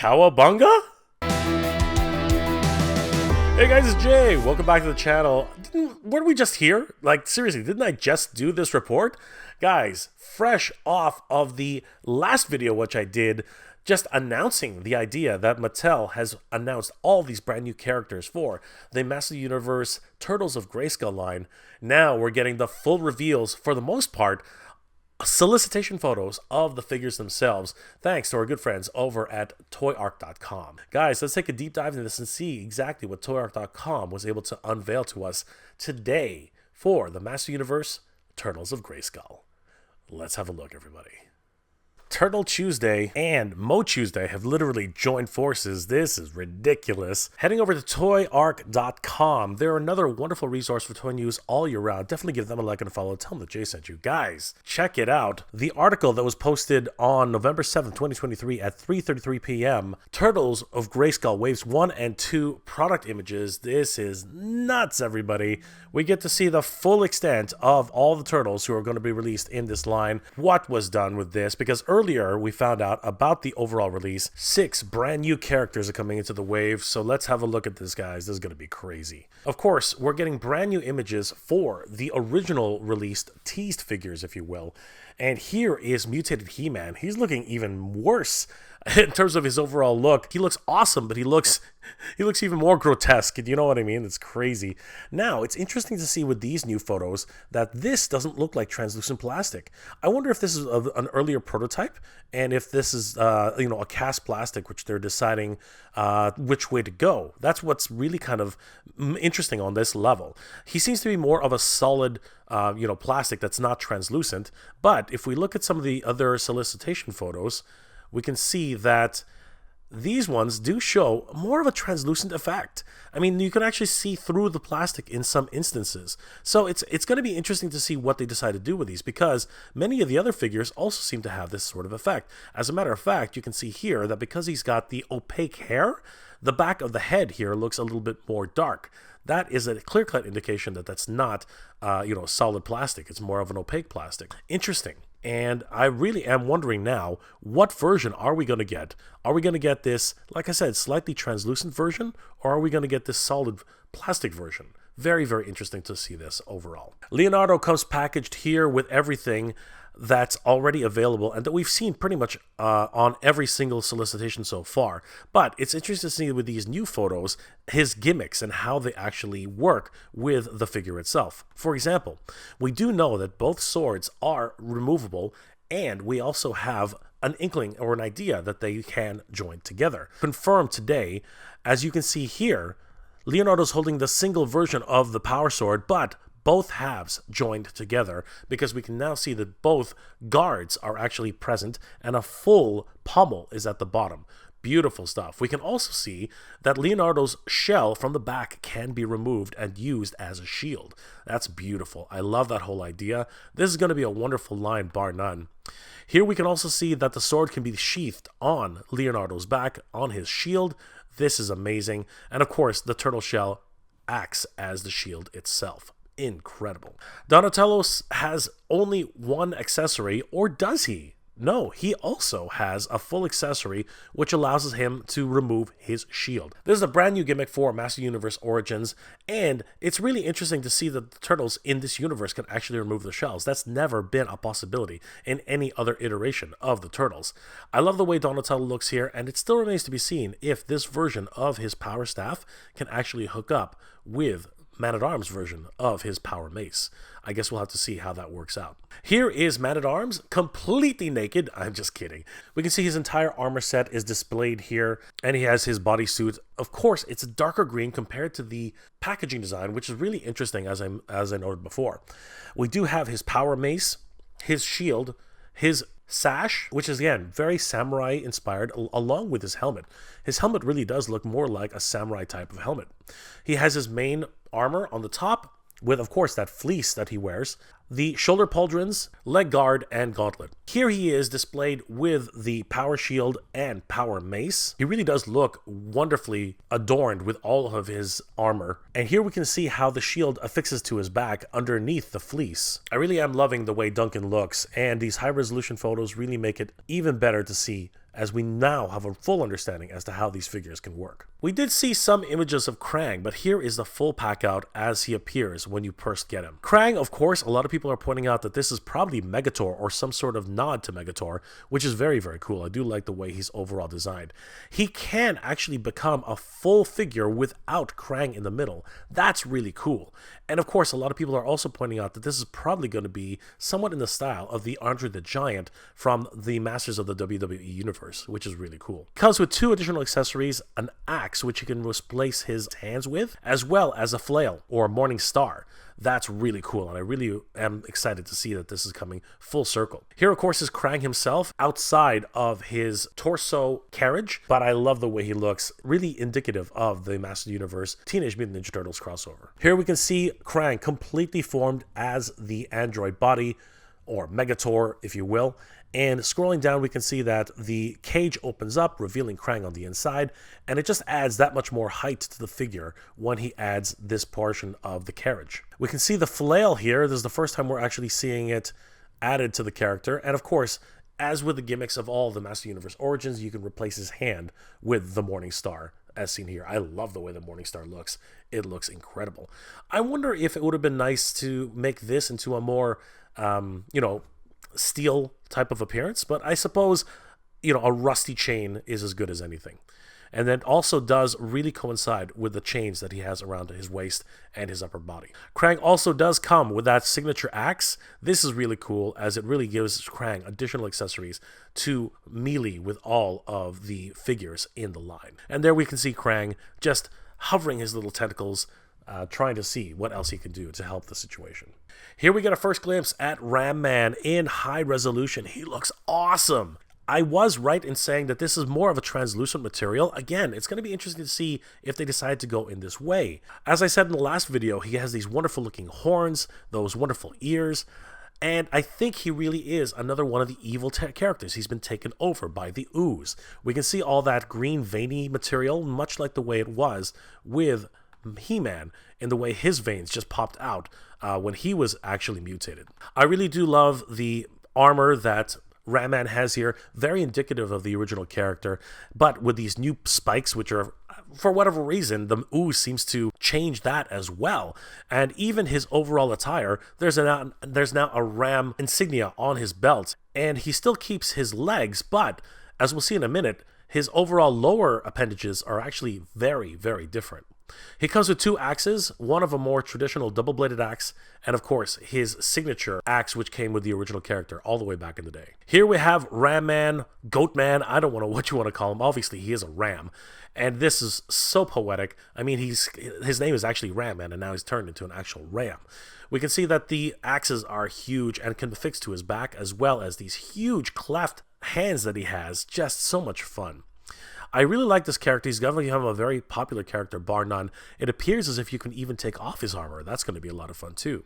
Cowabunga? Hey guys, it's Jay. Welcome back to the channel. Weren't we just here? Like, seriously, didn't I just do this report? Guys, fresh off of the last video which I did, just announcing the idea that Mattel has announced all these brand new characters for the Master Universe Turtles of Grayskull line. Now we're getting the full reveals, for the most part, solicitation photos of the figures themselves, thanks to our good friends over at toyark.com. Guys, let's take a deep dive into this and see exactly what toyark.com was able to unveil to us today for the Master Universe Turtles of Grayskull. Let's have a look, everybody. Turtle Tuesday and Mo Tuesday have literally joined forces. This is ridiculous. Heading over to toyark.com, they're another wonderful resource for toy news all year round. Definitely give them a like and a follow. Tell them that Jay sent you. Guys, check it out. The article that was posted on November 7th, 2023 at 3:33 p.m. Turtles of Grayskull Waves 1 and 2 product images. This is nuts, everybody. We get to see the full extent of all the turtles who are going to be released in this line. What was done with this? Because earlier we found out about the overall release. 6 brand new characters are coming into the wave, so let's have a look at this, guys. This is going to be crazy. Of course, we're getting brand new images for the original released teased figures, if you will. And here is Mutated He-Man. He's looking even worse in terms of his overall look. He looks awesome, but he looks even more grotesque. You know what I mean? It's crazy. Now, it's interesting to see with these new photos that this doesn't look like translucent plastic. I wonder if this is an earlier prototype, and if this is a cast plastic, which they're deciding which way to go. That's what's really kind of interesting on this level. He seems to be more of a solid plastic that's not translucent. But if we look at some of the other solicitation photos, we can see that these ones do show more of a translucent effect. I mean, you can actually see through the plastic in some instances. So it's going to be interesting to see what they decide to do with these, because many of the other figures also seem to have this sort of effect. As a matter of fact, you can see here that because he's got the opaque hair, the back of the head here looks a little bit more dark. That is a clear-cut indication that that's not, solid plastic. It's more of an opaque plastic. Interesting. And I really am wondering now, what version are we going to get? Are we going to get this, like I said, slightly translucent version, or are we going to get this solid plastic version? Very, very interesting to see this overall. Leonardo comes packaged here with everything that's already available and that we've seen pretty much on every single solicitation so far. But it's interesting to see with these new photos his gimmicks and how they actually work with the figure itself. For example, we do know that both swords are removable, and we also have an inkling or an idea that they can join together. Confirmed today, as you can see here, Leonardo's holding the single version of the power sword, but both halves joined together, because we can now see that both guards are actually present and a full pommel is at the bottom. Beautiful stuff. We can also see that Leonardo's shell from the back can be removed and used as a shield. That's beautiful. I love that whole idea. This is going to be a wonderful line, bar none. Here we can also see that the sword can be sheathed on Leonardo's back, on his shield. This is amazing. And of course, the turtle shell acts as the shield itself. Incredible. Donatello has only one accessory, or does he? No, he also has a full accessory which allows him to remove his shield. This is a brand new gimmick for Master Universe Origins, and it's really interesting to see that the turtles in this universe can actually remove their shells. That's never been a possibility in any other iteration of the turtles. I love the way Donatello looks here, and it still remains to be seen if this version of his power staff can actually hook up with Man-at-Arms version of his power mace. I guess we'll have to see how that works out. Here is Man-at-Arms, completely naked. I'm just kidding. We can see his entire armor set is displayed here, and he has his bodysuit. Of course, it's a darker green compared to the packaging design, which is really interesting, as I noted before. We do have his power mace, his shield, his sash, which is again very samurai inspired, along with his helmet. His helmet really does look more like a samurai type of helmet. He has his main armor on the top, with of course that fleece that he wears, the shoulder pauldrons, leg guard, and gauntlet. Here he is displayed with the power shield and power mace. He really does look wonderfully adorned with all of his armor. And here we can see how the shield affixes to his back underneath the fleece. I really am loving the way Duncan looks, and these high resolution photos really make it even better to see as we now have a full understanding as to how these figures can work. We did see some images of Krang, but here is the full pack out as he appears when you first get him. Krang, of course, a lot of people are pointing out that this is probably Megator or some sort of nod to Megator, which is very, very cool. I do like the way he's overall designed. He can actually become a full figure without Krang in the middle. That's really cool. And of course, a lot of people are also pointing out that this is probably going to be somewhat in the style of the Andre the Giant from the Masters of the WWE Universe, which is really cool. Comes with 2 additional accessories, an axe, which he can replace his hands with, as well as a flail or morning star. That's really cool, and I really am excited to see that this is coming full circle. Here, of course, is Krang himself outside of his torso carriage, but I love the way he looks, really indicative of the Master Universe Teenage Mutant Ninja Turtles crossover. Here we can see Krang completely formed as the android body, or Megator, if you will. And scrolling down, we can see that the cage opens up, revealing Krang on the inside, and it just adds that much more height to the figure when he adds this portion of the carriage. We can see the flail here. This is the first time we're actually seeing it added to the character. And of course, as with the gimmicks of all the Master Universe Origins, you can replace his hand with the Morning Star, as seen here. I love the way the Morning Star looks. It looks incredible. I wonder if it would have been nice to make this into a more, steel type of appearance, but I suppose, a rusty chain is as good as anything. And then also does really coincide with the chains that he has around his waist and his upper body. Krang also does come with that signature axe. This is really cool, as it really gives Krang additional accessories to melee with all of the figures in the line. And there we can see Krang just hovering his little tentacles, trying to see what else he can do to help the situation. Here we get a first glimpse at Ram Man in high resolution. He looks awesome. I was right in saying that this is more of a translucent material. Again, it's going to be interesting to see if they decide to go in this way. As I said in the last video, he has these wonderful looking horns, those wonderful ears, and I think he really is another one of the evil characters. He's been taken over by the ooze. We can see all that green veiny material, much like the way it was with He-Man, in the way his veins just popped out when he was actually mutated. I really do love the armor that Ram Man has here, very indicative of the original character, but with these new spikes, which are, for whatever reason, the ooze seems to change that as well. And even his overall attire, there's now a Ram insignia on his belt, and he still keeps his legs, but as we'll see in a minute, his overall lower appendages are actually very, very different. He comes with 2 axes, one of a more traditional double-bladed axe, and of course his signature axe, which came with the original character all the way back in the day. Here we have Ram Man, Goat Man, I don't know what you want to call him. Obviously he is a ram, and this is so poetic. I mean, his name is actually Ram Man, and now he's turned into an actual ram. We can see that the axes are huge and can affix to his back, as well as these huge cleft hands that he has. Just so much fun. I really like this character. He's going to become a very popular character, bar none. It appears as if you can even take off his armor. That's going to be a lot of fun too.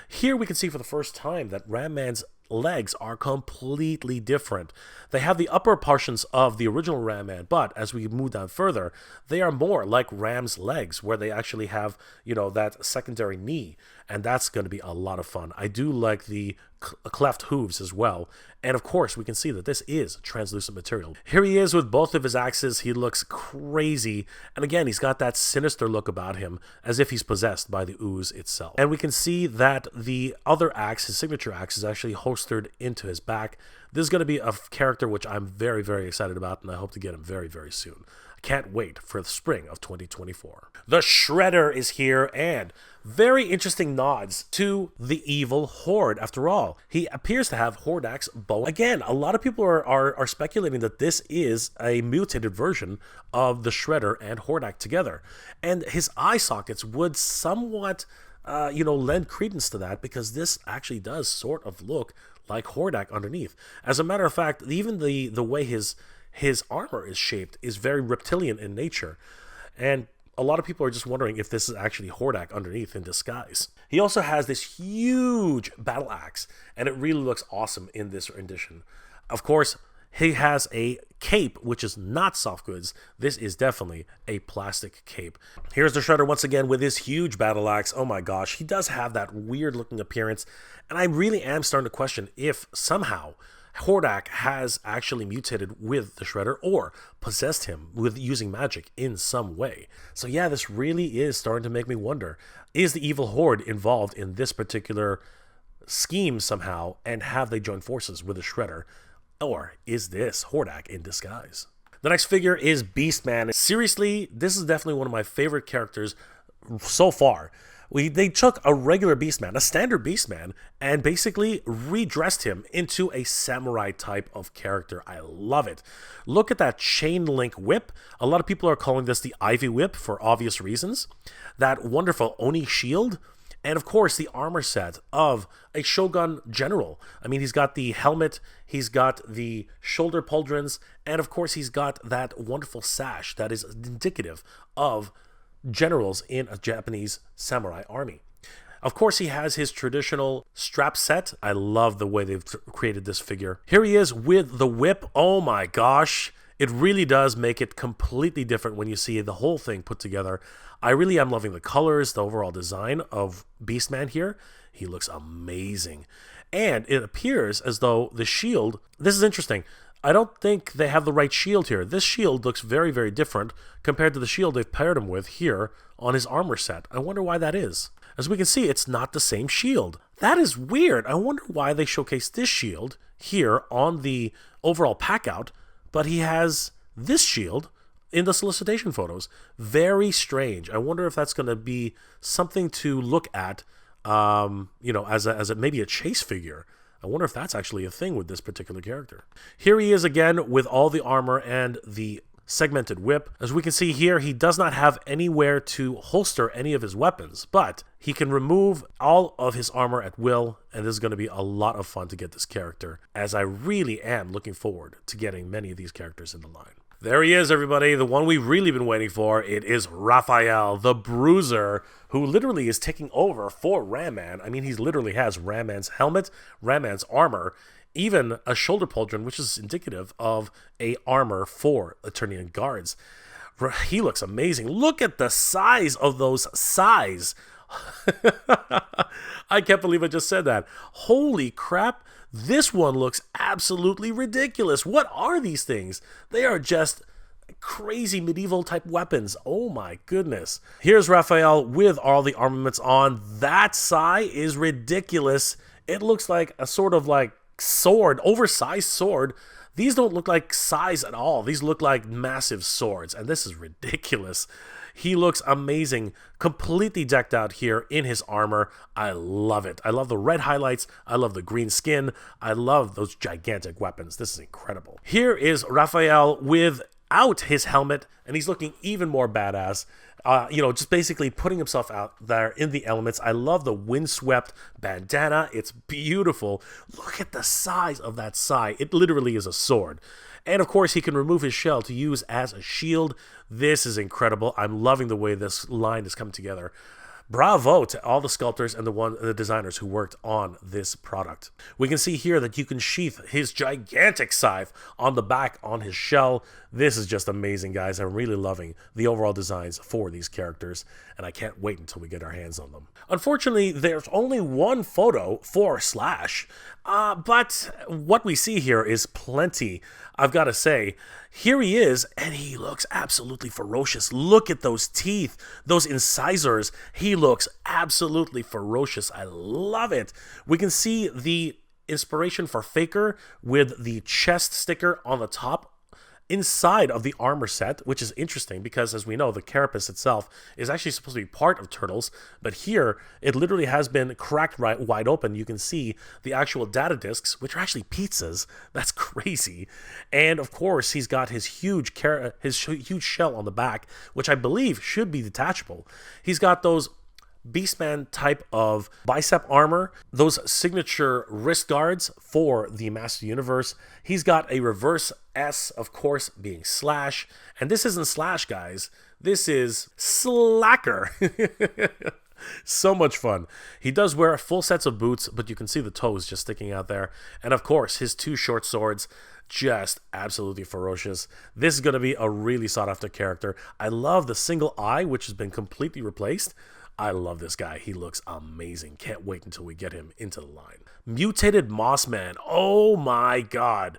Here we can see for the first time that Ram Man's legs are completely different. They have the upper portions of the original Ram Man, but as we move down further, they are more like Ram's legs, where they actually have, that secondary knee, and that's going to be a lot of fun. I do like the cleft hooves as well, and of course we can see that this is translucent material. Here he is with both of his axes. He looks crazy, and again he's got that sinister look about him, as if he's possessed by the ooze itself. And we can see that the other axe, his signature axe, is actually holstered into his back. This is going to be a character which I'm very, very excited about, and I hope to get him very, very soon. I can't wait for the spring of 2024. The Shredder is here, and very interesting nods to the evil Horde. After all, he appears to have Hordak's bow. Again, a lot of people are speculating that this is a mutated version of the Shredder and Hordak together. And his eye sockets would somewhat, lend credence to that, because this actually does sort of look like Hordak underneath. As a matter of fact, even the way his armor is shaped is very reptilian in nature, and a lot of people are just wondering if this is actually Hordak underneath in disguise. He also has this huge battle axe, and it really looks awesome in this rendition. Of course, he has a cape, which is not soft goods. This is definitely a plastic cape. Here's the Shredder once again with his huge battle axe. Oh my gosh, he does have that weird looking appearance, and I really am starting to question if somehow Hordak has actually mutated with the Shredder or possessed him with using magic in some way. So yeah, this really is starting to make me wonder, is the evil Horde involved in this particular scheme somehow, and have they joined forces with the Shredder? Or is this Hordak in disguise? The next figure is Beastman. Seriously, this is definitely one of my favorite characters so far. They took a regular Beastman, a standard Beastman, and basically redressed him into a samurai type of character. I love it. Look at that chain link whip. A lot of people are calling this the Ivy Whip for obvious reasons. That wonderful Oni shield. And of course, the armor set of a Shogun general. I mean, he's got the helmet, he's got the shoulder pauldrons, and of course, he's got that wonderful sash that is indicative of generals in a Japanese samurai army. Of course, he has his traditional strap set. I love the way they've created this figure. Here he is with the whip. Oh my gosh. It really does make it completely different when you see the whole thing put together. I really am loving the colors, the overall design of Beastman here. He looks amazing. And it appears as though the shield, this is interesting. I don't think they have the right shield here. This shield looks very, very different compared to the shield they've paired him with here on his armor set. I wonder why that is. As we can see, it's not the same shield. That is weird. I wonder why they showcased this shield here on the overall pack out, but he has this shield in the solicitation photos. Very strange. I wonder if that's going to be something to look at, as maybe a chase figure. I wonder if that's actually a thing with this particular character. Here he is again with all the armor and the segmented whip. As we can see here, he does not have anywhere to holster any of his weapons, but he can remove all of his armor at will, and this is going to be a lot of fun to get this character, as I really am looking forward to getting many of these characters in the line. There he is, everybody, the one we've really been waiting for. It is Raphael, the Bruiser, who literally is taking over for Ram Man. I mean, he literally has Ram Man's helmet, Ram Man's armor, even a shoulder pauldron, which is indicative of a armor for Eternian guards. He looks amazing. Look at the size of those size. I can't believe I just said that. Holy crap. This one looks absolutely ridiculous. What are these things? They are just crazy medieval type weapons. Oh my goodness. Here's Raphael with all the armaments on. That sai is ridiculous. It looks like a sort of like sword, oversized sword. These don't look like sais at all. These look like massive swords, and this is ridiculous. He looks amazing, completely decked out here in his armor. I love it. I love the red highlights. I love the green skin. I love those gigantic weapons. This is incredible. Here is Raphael without his helmet, and he's looking even more badass. Just basically putting himself out there in the elements. I love the windswept bandana. It's beautiful. Look at the size of that sai. It literally is a sword. And of course, he can remove his shell to use as a shield. This is incredible. I'm loving the way this line has come together. Bravo to all the sculptors and the designers who worked on this product. We can see here that you can sheath his gigantic scythe on the back on his shell. This is just amazing, guys. I'm really loving the overall designs for these characters, and I can't wait until we get our hands on them. Unfortunately, there's only one photo for Slash, but what we see here is plenty. I've got to say, here he is, and he looks absolutely ferocious. Look at those teeth, those incisors. He looks absolutely ferocious. I love it. We can see the inspiration for Faker with the chest sticker on the top inside of the armor set, which is interesting because, as we know, the carapace itself is actually supposed to be part of Turtles, but here it literally has been cracked right wide open. You can see the actual data discs, which are actually pizzas. That's crazy. And of course, he's got his huge shell on the back, which I believe should be detachable. He's got those Beastman type of bicep armor, those signature wrist guards for the Master Universe. He's got a reverse S, of course, being Slash. And this isn't Slash, guys. This is Sla'Ker. So much fun. He does wear full sets of boots, but you can see the toes just sticking out there. And of course, his two short swords, just absolutely ferocious. This is going to be a really sought after character. I love the single eye, which has been completely replaced. I love this guy. He looks amazing. Can't wait until we get him into the line. Mutated Moss Man. Oh my god.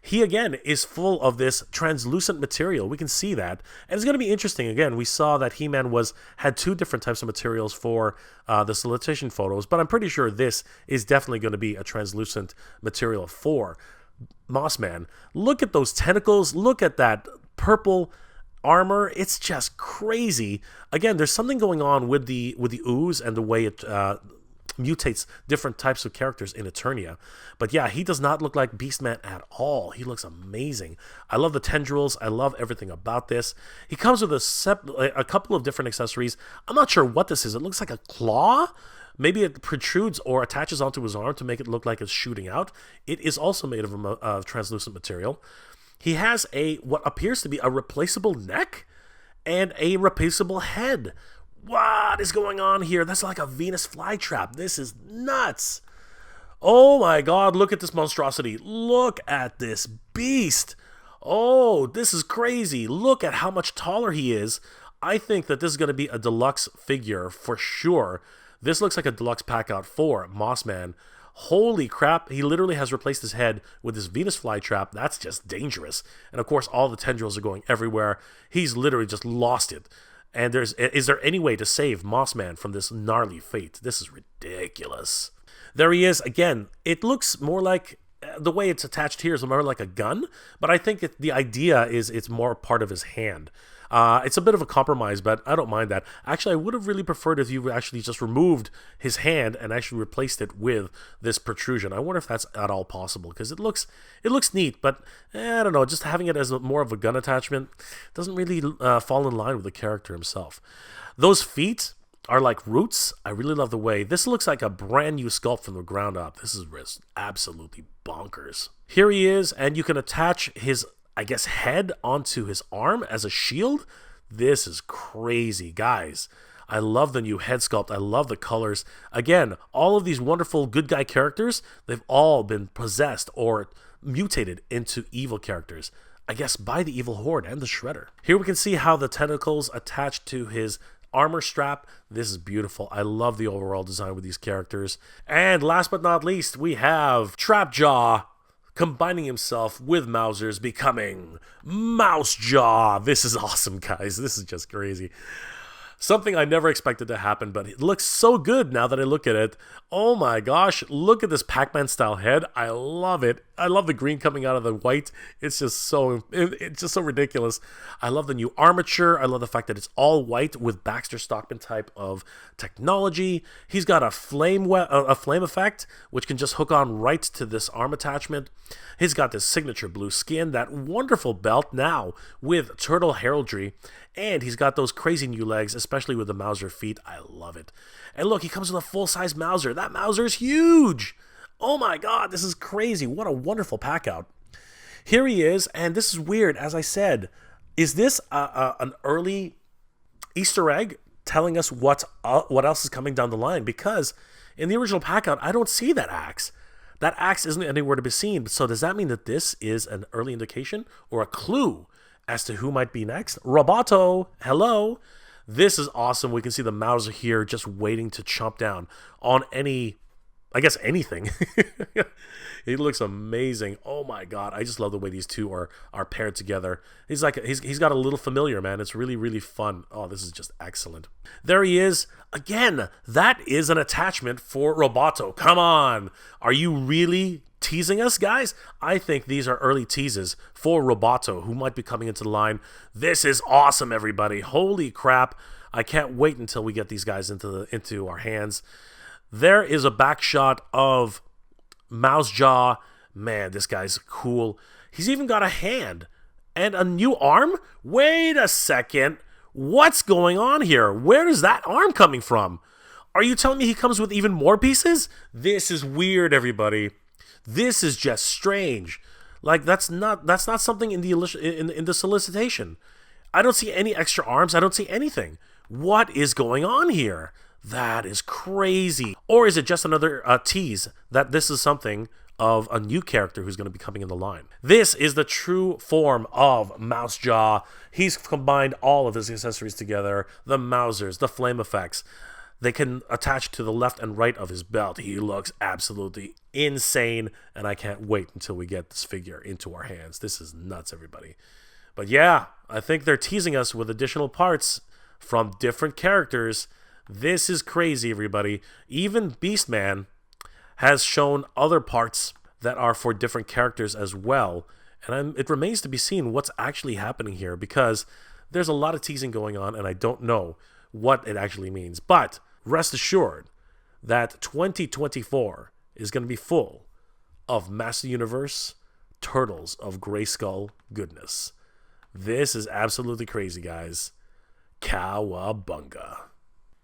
He, again, is full of this translucent material. We can see that. And it's going to be interesting. Again, we saw that He-Man had 2 different types of materials for the solicitation photos, but I'm pretty sure this is definitely going to be a translucent material for Moss Man. Look at those tentacles. Look at that purple armor. It's just crazy. Again, there's something going on with the ooze and the way it mutates different types of characters in Eternia. But yeah, he does not look like Beastman at all. He looks amazing. I love the tendrils. I love everything about this. He comes with a couple of different accessories. I'm not sure what this is. It looks like a claw. Maybe it protrudes or attaches onto his arm to make it look like it's shooting out. It is also made of translucent material. He has what appears to be a replaceable neck and a replaceable head. What is going on here? That's like a Venus flytrap. This is nuts. Oh my god, look at this monstrosity. Look at this beast. Oh, this is crazy. Look at how much taller he is. I think that this is going to be a deluxe figure for sure. This looks like a deluxe pack out for Moss Man. Holy crap, he literally has replaced his head with this Venus flytrap. That's just dangerous. And of course, all the tendrils are going everywhere. He's literally just lost it. And is there any way to save Moss Man from this gnarly fate? This is ridiculous. There he is again. It looks more like, the way it's attached here is more like a gun, but I think the idea is it's more part of his hand. It's a bit of a compromise, but I don't mind that. Actually, I would have really preferred if you actually just removed his hand and actually replaced it with this protrusion. I wonder if that's at all possible, because it looks neat, but I don't know, just having it as more of a gun attachment doesn't really fall in line with the character himself. Those feet are like roots. I really love the way this looks like a brand new sculpt from the ground up. This is absolutely bonkers. Here he is, and you can attach his, I guess, head onto his arm as a shield. This is crazy, guys. I love the new head sculpt. I love the colors. Again, all of these wonderful good guy characters, they've all been possessed or mutated into evil characters, I guess, by the Evil Horde and the Shredder. Here we can see how the tentacles attach to his armor strap. This is beautiful. I love the overall design with these characters. And last but not least, we have Trapjaw combining himself with Mouser's, becoming Mouse Jaw. This is awesome, guys. This is just crazy. Something I never expected to happen, but it looks so good now that I look at it. Oh my gosh, look at this Pac-Man style head. I love it. I love the green coming out of the white. It's just so ridiculous. I love the new armature. I love the fact that it's all white with Baxter Stockman type of technology. He's got a flame effect, which can just hook on right to this arm attachment. He's got this signature blue skin, that wonderful belt now with turtle heraldry. And he's got those crazy new legs, especially with the Mouser feet. I love it. And look, he comes with a full-size Mouser. That Mouser is huge. Oh my god, this is crazy. What a wonderful pack out. Here he is, and this is weird. As I said, is this an early Easter egg telling us what else is coming down the line? Because in the original pack out, I don't see that axe. That axe isn't anywhere to be seen. So does that mean that this is an early indication or a clue as to who might be next? Roboto, hello. This is awesome. We can see the Mouser here just waiting to chomp down on anything. He looks amazing. Oh my god, I just love the way these two are paired together. He's got a little familiar, man. It's really, really fun. Oh, this is just excellent. There he is. Again, that is an attachment for Roboto. Come on. Are you really teasing us, guys? I think these are early teases for Roboto, who might be coming into the line. This is awesome, everybody. Holy crap. I can't wait until we get these guys into our hands. There is a back shot of Mouse Jaw. Man, this guy's cool. He's even got a hand and a new arm. Wait a second. What's going on here? Where is that arm coming from? Are you telling me he comes with even more pieces? This is weird, everybody. This is just strange. Like, that's not something in the solicitation. I don't see any extra arms. I don't see anything. What is going on here? That is crazy. Or is it just another tease that this is something of a new character who's going to be coming in the line? This is the true form of Mouse Jaw. He's combined all of his accessories together. The Mousers, the flame effects. they can attach to the left and right of his belt. He looks absolutely insane, and I can't wait until we get this figure into our hands. This is nuts, everybody. But yeah, I think they're teasing us with additional parts from different characters. This is crazy, everybody. Even Beastman has shown other parts that are for different characters as well. And it remains to be seen what's actually happening here, because there's a lot of teasing going on, and I don't know what it actually means. But rest assured that 2024 is going to be full of Master Universe Turtles of Grayskull goodness. This is absolutely crazy, guys. Cowabunga.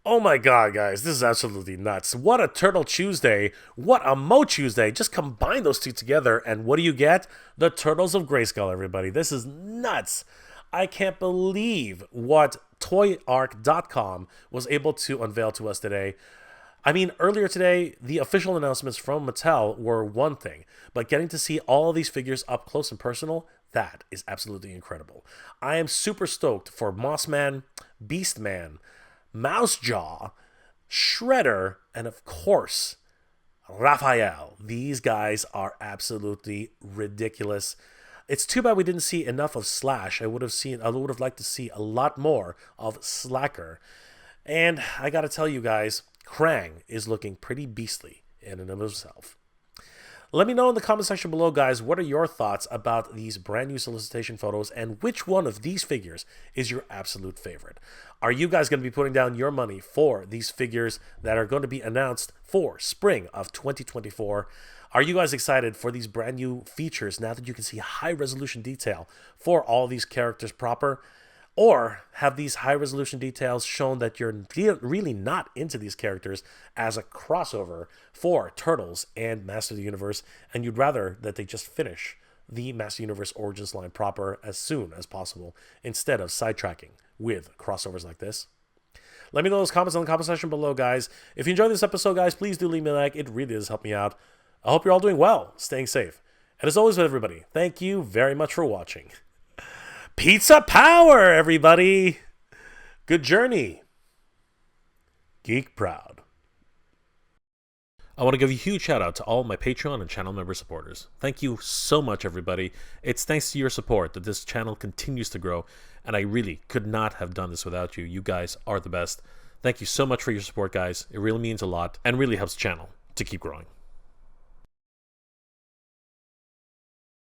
Oh my god, guys, this is absolutely nuts. What a Turtle Tuesday. What a Mo Tuesday. Just combine those two together, and what do you get? The Turtles of Grayskull, everybody. This is nuts. I can't believe what ToyArc.com was able to unveil to us today. I mean, earlier today, the official announcements from Mattel were one thing, but getting to see all of these figures up close and personal, that is absolutely incredible. I am super stoked for Moss Man, Beastman, Mousejaw, Shredder, and of course, Raphael. These guys are absolutely ridiculous. It's too bad we didn't see enough of Slash. I would have liked to see a lot more of Sla'Ker. And I gotta tell you guys, Krang is looking pretty beastly in and of himself. Let me know in the comment section below, guys, what are your thoughts about these brand new solicitation photos, and which one of these figures is your absolute favorite? Are you guys going to be putting down your money for these figures that are going to be announced for spring of 2024? Are you guys excited for these brand new features now that you can see high resolution detail for all these characters proper? Or have these high-resolution details shown that you're really not into these characters as a crossover for Turtles and Master of the Universe, and you'd rather that they just finish the Master Universe Origins line proper as soon as possible, instead of sidetracking with crossovers like this? Let me know those comments in the comment section below, guys. If you enjoyed this episode, guys, please do leave me a like. It really does help me out. I hope you're all doing well, staying safe. And as always with everybody, thank you very much for watching. Pizza power, everybody! Good journey. Geek proud. I want to give a huge shout out to all my Patreon and channel member supporters. Thank you so much, everybody. It's thanks to your support that this channel continues to grow, and I really could not have done this without you. You guys are the best. Thank you so much for your support, guys. It really means a lot and really helps the channel to keep growing.